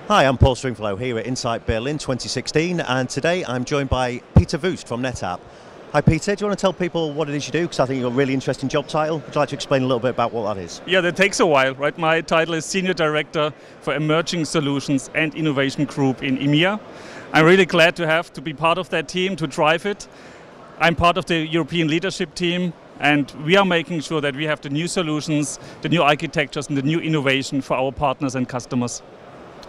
Hi, I'm Paul Stringfellow here at Insight Berlin 2016, and today I'm joined by Peter Wüst from NetApp. Hi Peter, do you want to tell people what it is you do? Because I think you've got a really interesting job title. Would you like to explain a little bit about what that is? Yeah, that takes a while, right? My title is Senior Director for Emerging Solutions and Innovation Group in EMEA. I'm really glad to be part of that team, to drive it. I'm part of the European leadership team, and we are making sure that we have the new solutions, the new architectures, and the new innovation for our partners and customers.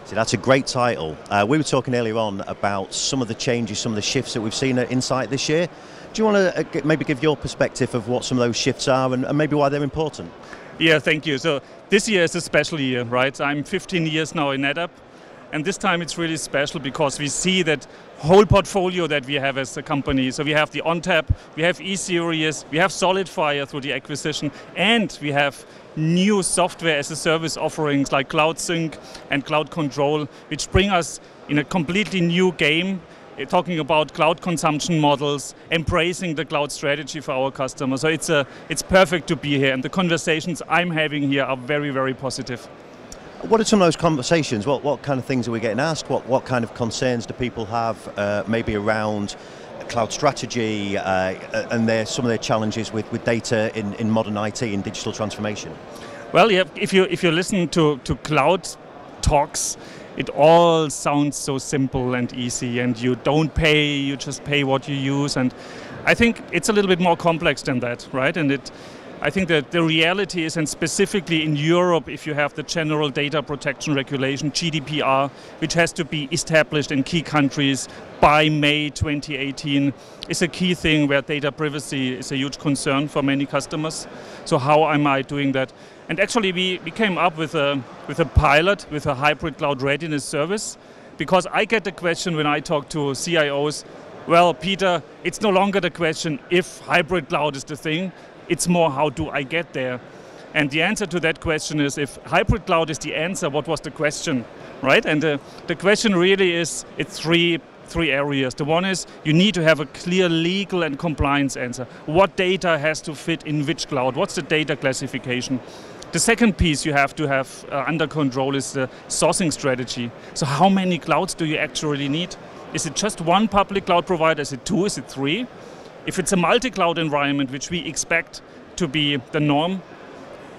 See, that's a great title. We were talking earlier on about some of the changes, some of the shifts that we've seen at Insight this year. Do you want to maybe give your perspective of what some of those shifts are and maybe why they're important? Yeah, thank you. So this year is a special year, right? I'm 15 years now in NetApp, and this time it's really special because we see that whole portfolio that we have as a company. So we have the ONTAP, we have E-Series, we have SolidFire through the acquisition, and we have new software as a service offerings like Cloud Sync and Cloud Control, which bring us in a completely new game, talking about cloud consumption models, embracing the cloud strategy for our customers. So it's perfect to be here, and the conversations I'm having here are very, very positive. What are some of those conversations? What kind of things are we getting asked? What kind of concerns do people have maybe around cloud strategy and some of their challenges with data in modern IT and digital transformation? Well, yeah, if you listen to cloud talks, it all sounds so simple and easy, and you don't pay, you just pay what you use. And I think it's a little bit more complex than that, right? And I think that the reality is, and specifically in Europe, if you have the General Data Protection Regulation, GDPR, which has to be established in key countries by May 2018, is a key thing where data privacy is a huge concern for many customers. So how am I doing that? And actually we came up with a pilot, with a hybrid cloud readiness service, because I get the question when I talk to CIOs, well, Peter, it's no longer the question if hybrid cloud is the thing, it's more how do I get there? And the answer to that question is, if hybrid cloud is the answer, what was the question, right? And the question really is, it's three areas. The one is, you need to have a clear legal and compliance answer. What data has to fit in which cloud? What's the data classification? The second piece you have to have under control is the sourcing strategy. So how many clouds do you actually need? Is it just one public cloud provider? Is it two? Is it three? If it's a multi-cloud environment, which we expect to be the norm,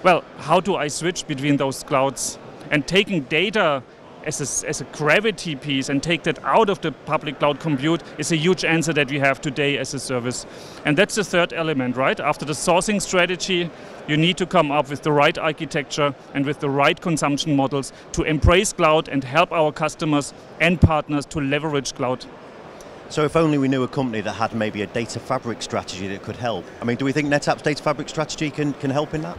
well, how do I switch between those clouds? And taking data as a gravity piece and take that out of the public cloud compute is a huge answer that we have today as a service. And that's the third element, right? After the sourcing strategy, you need to come up with the right architecture and with the right consumption models to embrace cloud and help our customers and partners to leverage cloud. So if only we knew a company that had maybe a data fabric strategy that could help. I mean, do we think NetApp's data fabric strategy can help in that?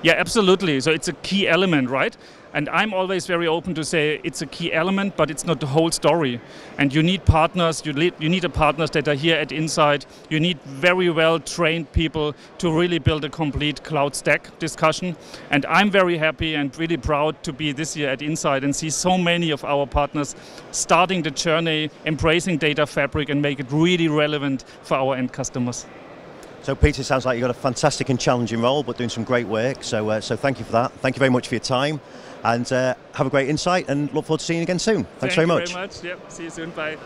Yeah, absolutely. So it's a key element, right? And I'm always very open to say it's a key element, but it's not the whole story. And you need partners, you need partners that are here at Insight. You need very well-trained people to really build a complete cloud stack discussion. And I'm very happy and really proud to be this year at Insight and see so many of our partners starting the journey, embracing data fabric and make it really relevant for our end customers. So Peter, sounds like you've got a fantastic and challenging role, but doing some great work. So thank you for that. Thank you very much for your time. And have a great insight and look forward to seeing you again soon. Thanks very much. Thank you very much. Yep. See you soon. Bye.